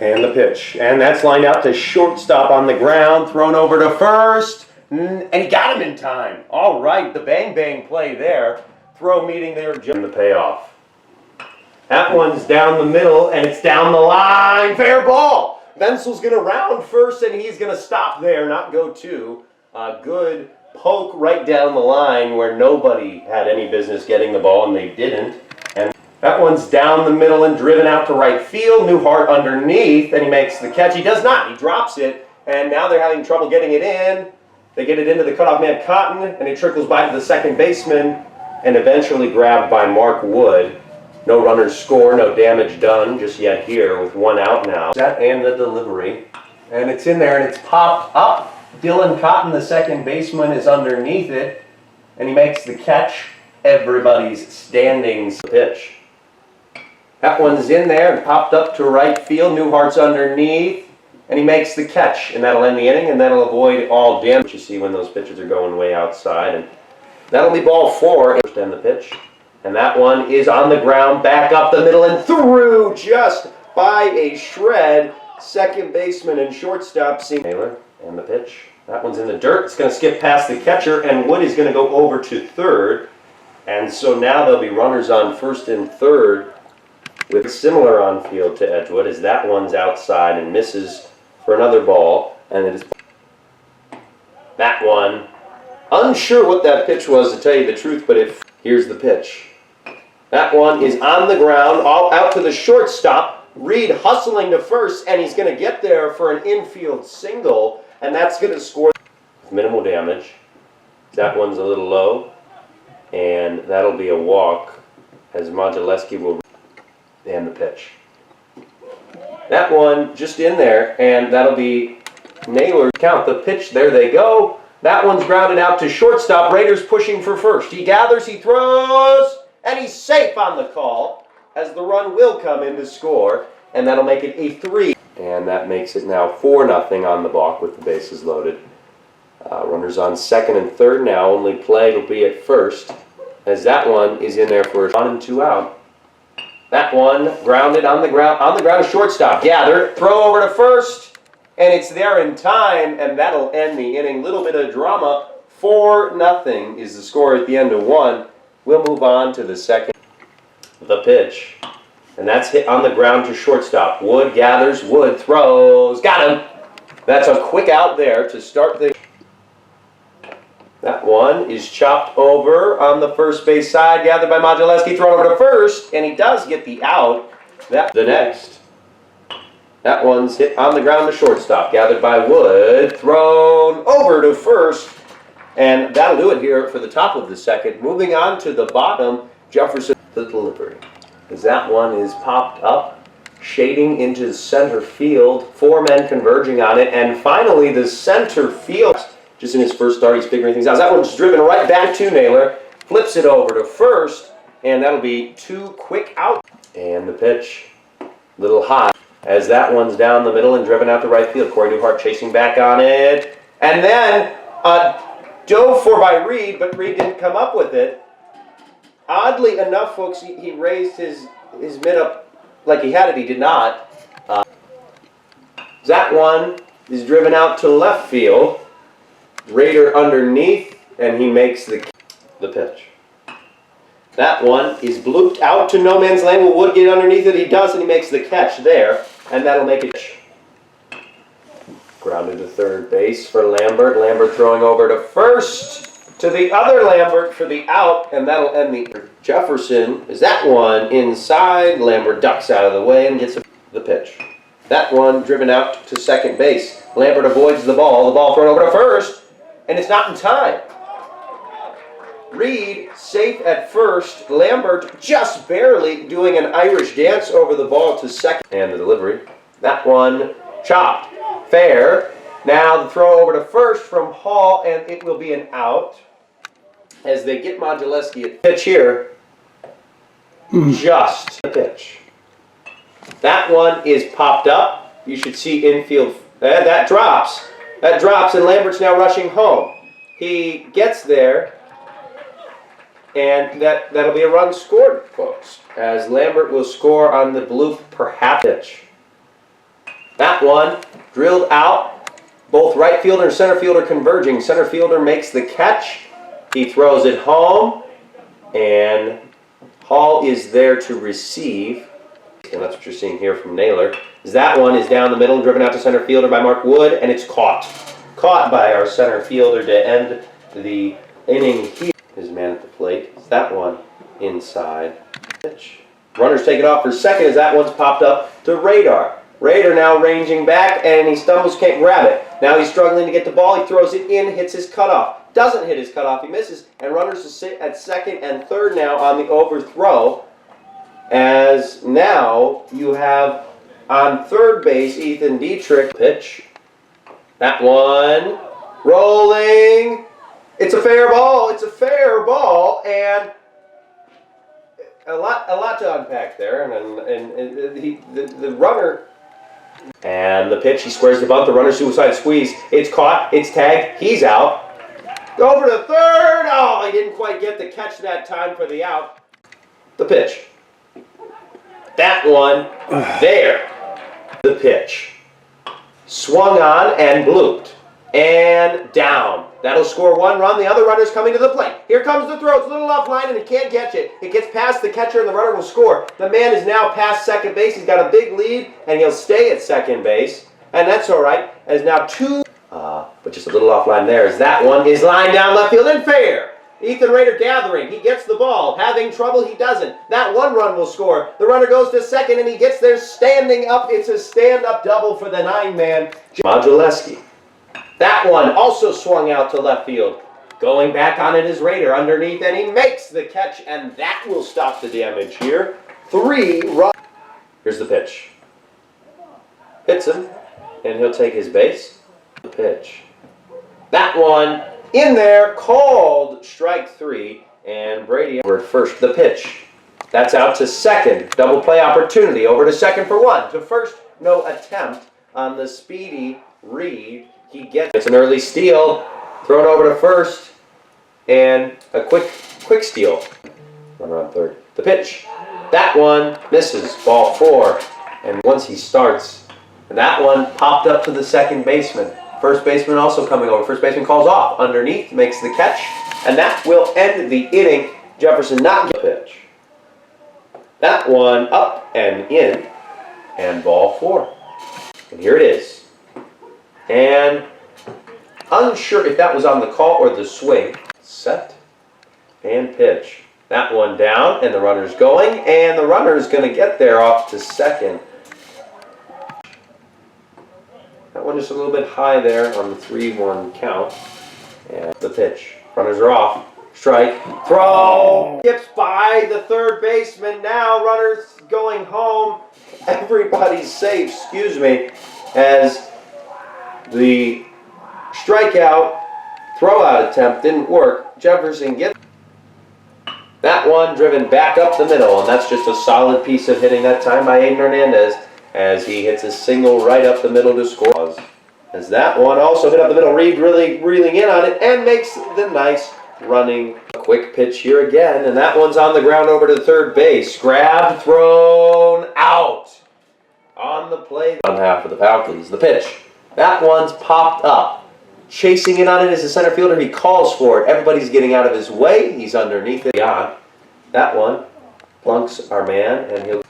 And the pitch. And that's lined out to shortstop on the ground, thrown over to first, and he got him in time. All right, the bang play there. Throw meeting there, and the payoff. That one's down the middle, and it's down the line. Fair ball. Vensel's going to round first, and he's going to stop there, not go two. Good poke right down the line where nobody had any business getting the ball, and they didn't. And that one's down the middle and driven out to right field. Newhart underneath, and he makes the catch. He does not. He drops it, and now they're having trouble getting it in. They get it into the cutoff man Cotton, and it trickles by to the second baseman, and eventually grabbed by Mark Wood. No runners score, no damage done just yet here with one out now. That and the delivery, and it's in there, and it's popped up. Dylan Cotton, the second baseman, is underneath it, and he makes the catch. Everybody's standings pitch. That one's in there and popped up to right field. Newhart's underneath, and he makes the catch, and that'll end the inning, and that'll avoid all damage you see when those pitchers are going way outside. And that'll be ball four. And the pitch, and that one is on the ground, back up the middle and through just by a shred. Second baseman and shortstop see Naylor. And the pitch. That one's in the dirt. It's going to skip past the catcher, and Wood is going to go over to third. And so now there'll be runners on first and third with similar on field to Edgewood, as that one's outside and misses for another ball. And it is that one. Unsure what that pitch was, to tell you the truth, but here's the pitch. That one is on the ground, all out to the shortstop. Reed hustling to first, and he's going to get there for an infield single. And that's going to score with minimal damage. That one's a little low. And that'll be a walk as Modulewski will and the pitch. That one just in there, and that'll be Naylor's count. The pitch, there they go. That one's grounded out to shortstop. Raiders pushing for first. He gathers, he throws, and he's safe on the call as the run will come in to score. And that'll make it a 3. And that makes it now 4-0 on the block with the bases loaded. Runners on second and third now. Only play will be at first, as that one is in there for 1 and 2 out. That one grounded on the ground to shortstop. Gather, throw over to first, and it's there in time, and that'll end the inning. Little bit of drama. 4-0 is the score at the end of 1. We'll move on to the second. The pitch. And that's hit on the ground to shortstop. Wood gathers, Wood throws, got him. That's a quick out there to start the. That one is chopped over on the first base side, gathered by Modulewski, thrown over to first, and he does get the out. The next. That one's hit on the ground to shortstop, gathered by Wood, thrown over to first, and that'll do it here for the top of the second. Moving on to the bottom, Jefferson the delivery. As that one is popped up, shading into center field, 4 men converging on it, and finally the center field, just in his first start, he's figuring things out. That one's driven right back to Naylor, flips it over to first, and that'll be 2 quick out. And the pitch, little high, as that one's down the middle and driven out to right field. Corey Newhart chasing back on it, and then dove for by Reed, but Reed didn't come up with it. Oddly enough, folks, he raised his mitt up like he had it. He did not. That one is driven out to left field. Raider underneath, and he makes the pitch. That one is blooped out to no man's land. Will Wood get underneath it? He does, and he makes the catch there, and that'll make it. Grounded to third base for Lambert. Lambert throwing over to first. To the other Lambert for the out, and that'll end the Jefferson. Is that one inside? Lambert ducks out of the way and gets the pitch. That one driven out to second base. Lambert avoids the ball thrown over to first, and it's not in time. Reed safe at first. Lambert just barely doing an Irish dance over the ball to second. And the delivery. That one chopped. Fair. Now the throw over to first from Hall, and it will be an out. As they get Modulewski at pitch here. Just a pitch. That one is popped up. You should see infield. That drops. That drops, and Lambert's now rushing home. He gets there, and that'll be a run scored, folks, as Lambert will score on the bloop, perhaps pitch. That one drilled out. Both right fielder and center fielder converging. Center fielder makes the catch. He throws it home. And Hall is there to receive. And that's what you're seeing here from Naylor. That one is down the middle, driven out to center fielder by Mark Wood, and it's caught. Caught by our center fielder to end the inning here. His man at the plate. That one inside. Pitch. Runners take it off for second as that one's popped up to Radar. Radar now ranging back, and he stumbles, can't grab it. Now he's struggling to get the ball. He throws it in, hits his cutoff. Doesn't hit his cutoff, he misses, and runners sit at second and third now on the overthrow. As now you have on third base Ethan Dietrich. Pitch. That one rolling. It's a fair ball. It's a fair ball, and a lot to unpack there. And the runner and the pitch. He squares the bunt. The runner suicide squeeze. It's caught. It's tagged. He's out. Over to third. Oh, he didn't quite get the catch that time for the out. The pitch. That one there. The pitch. Swung on and blooped. And down. That'll score one run. The other runner's coming to the plate. Here comes the throw. It's a little offline and he can't catch it. It gets past the catcher and the runner will score. The man is now past second base. He's got a big lead and he'll stay at second base. And that's all right. As now two, but just a little offline there, as that one is lined down left field and fair. Ethan Rader gathering. He gets the ball. Having trouble, he doesn't. That one run will score. The runner goes to second and he gets there standing up. It's a stand-up double for the 9-man. Modulewski. That one also swung out to left field. Going back on it is Rader underneath, and he makes the catch, and that will stop the damage here. 3 runs. Here's the pitch. Hits him, and he'll take his base. The pitch. That one in there, called strike 3, and Brady over at first. The pitch. That's out to second. Double play opportunity. Over to second for 1. To first, no attempt on the speedy Reed. He gets it's an early steal, thrown over to first, and a quick steal. Runner on third. The pitch. That one misses. Ball 4. And once he starts, and that one popped up to the second baseman. First baseman also coming over. First baseman calls off. Underneath, makes the catch, and that will end the inning. Jefferson not get the pitch. That one up and in, and ball 4. And here it is. And unsure if that was on the call or the swing. Set and pitch. That one down, and the runner's going, and the runner's going to get there off to second. That one just a little bit high there on the 3-1 count. And the pitch. Runners are off. Strike. Throw. Skips by the third baseman. Now runners going home. Everybody's safe, excuse me, as the strikeout throwout attempt didn't work. Jefferson gets that one driven back up the middle, and that's just a solid piece of hitting that time by Aiden Hernandez as he hits a single right up the middle to score. As that one also hit up the middle, Reed really reeling in on it and makes the nice running quick pitch here again, and that one's on the ground over to third base. Grabbed, thrown out on the play on half of the Falcons. The pitch. That one's popped up. Chasing in on it is the center fielder. He calls for it. Everybody's getting out of his way. He's underneath it. Beyond. That one plunks our man, and he'll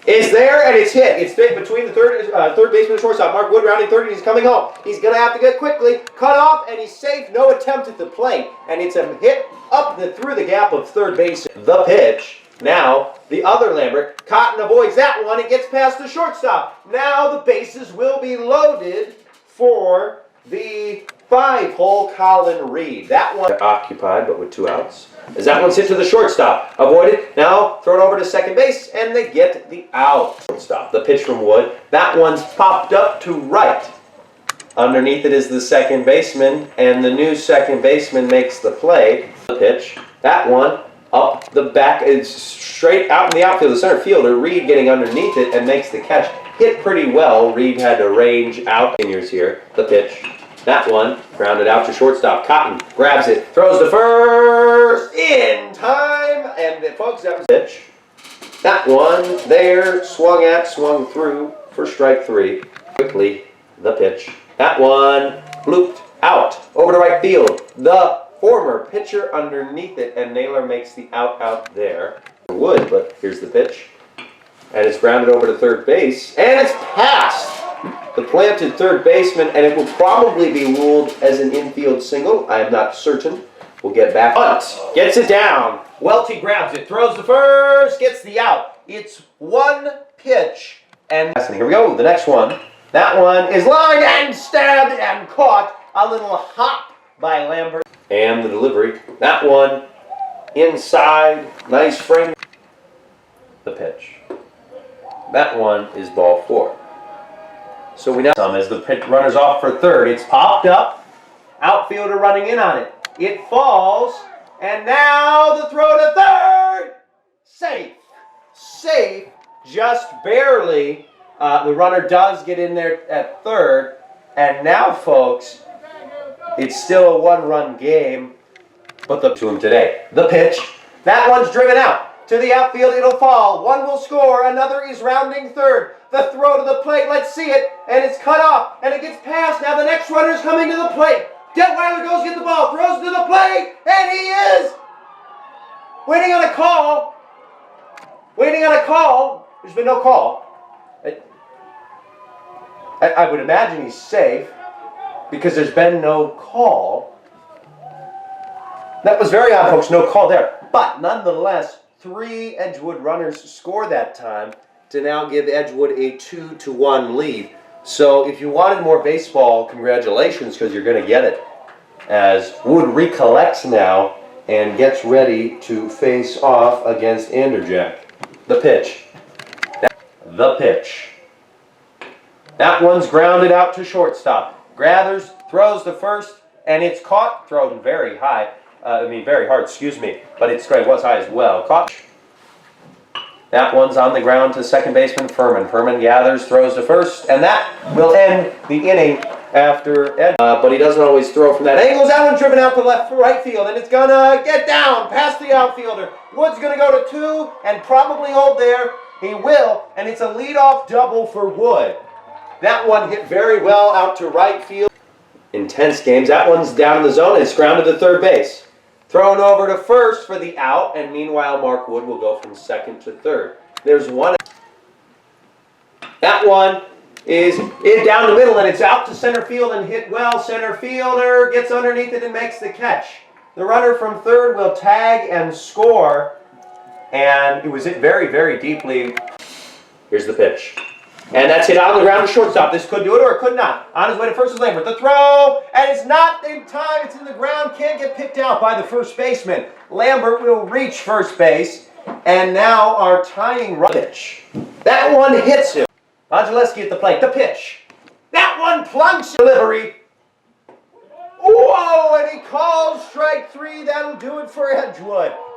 is there, and it's hit. It's hit between the third baseman and shortstop. Mark Wood rounding third, and he's coming home. He's going to have to get quickly. Cut off, and he's safe. No attempt at the plate. And it's a hit up through the gap of third base. The pitch. Now, the other Lambert. Cotton avoids that one. It gets past the shortstop. Now the bases will be loaded for the 5-hole Colin Reed. That one occupied, but with 2 outs. As that one's hit to the shortstop. Avoided. Now thrown over to second base, and they get the out. Shortstop. The pitch from Wood. That one's popped up to right. Underneath it is the second baseman, and the new second baseman makes the play. The pitch. That one up the back. It's straight out in the outfield. The center fielder, Reed, getting underneath it and makes the catch. Hit pretty well. Reed had to range out. Seniors here. The pitch. That one grounded out to shortstop. Cotton grabs it, throws to first in time, and folks, that was the pitch. That one there, swung through for strike 3. Quickly, the pitch. That one looped out over to right field. The former pitcher underneath it, and Naylor makes the out there. Wood, but here's the pitch. And it's grounded over to third base, and it's past the planted third baseman, and it will probably be ruled as an infield single. I am not certain. We'll get back. Hunt gets it down. Welty grabs it, throws the first, gets the out. It's one pitch, and here we go, the next one. That one is lined and stabbed and caught. A little hop by Lambert. And the delivery. That one inside. Nice frame. The pitch. That one is ball 4. So we now as the pitch runners off for third. It's popped up. Outfielder running in on it. It falls. And now the throw to third. Safe. Safe. Just barely. The runner does get in there at third. And now, folks, it's still a one-run game. But to him today. The pitch. That one's driven out. To the outfield, it'll fall. One will score. Another is rounding third. The throw to the plate. Let's see it. And it's cut off. And it gets past. Now the next runner is coming to the plate. Detweiler goes get the ball. Throws to the plate. And he is waiting on a call. Waiting on a call. There's been no call. I would imagine he's safe because there's been no call. That was very odd, folks. No call there. But nonetheless, 3 Edgewood runners score that time to now give Edgewood a 2-1 lead. So if you wanted more baseball, congratulations, because you're going to get it. As Wood recollects now and gets ready to face off against Anderjack. The pitch. The pitch. That one's grounded out to shortstop. Gathers, throws to first, and it's caught. Thrown very high. Very hard, excuse me. But it was high as well. Caught. That one's on the ground to second baseman Furman. Furman gathers, throws to first, and that will end the inning after Ed. But he doesn't always throw from that angle. That one's driven out to right field, and it's gonna get down past the outfielder. Wood's gonna go to 2 and probably hold there. He will, and it's a leadoff double for Wood. That one hit very well out to right field. Intense games. That one's down in the zone, and it's grounded to third base. Thrown over to first for the out, and meanwhile Mark Wood will go from second to third. There's one. That one is down the middle, and it's out to center field and hit well. Center fielder gets underneath it and makes the catch. The runner from third will tag and score, and it was hit very, very deeply. Here's the pitch. And that's hit on the ground to shortstop. This could do it or it could not. On his way to first is Lambert. The throw, and it's not in time. It's in the ground. Can't get picked out by the first baseman. Lambert will reach first base. And now our tying run pitch. That one hits him. Modulewski at the plate. The pitch. That one plunks delivery. Whoa, and he calls strike 3. That'll do it for Edgewood.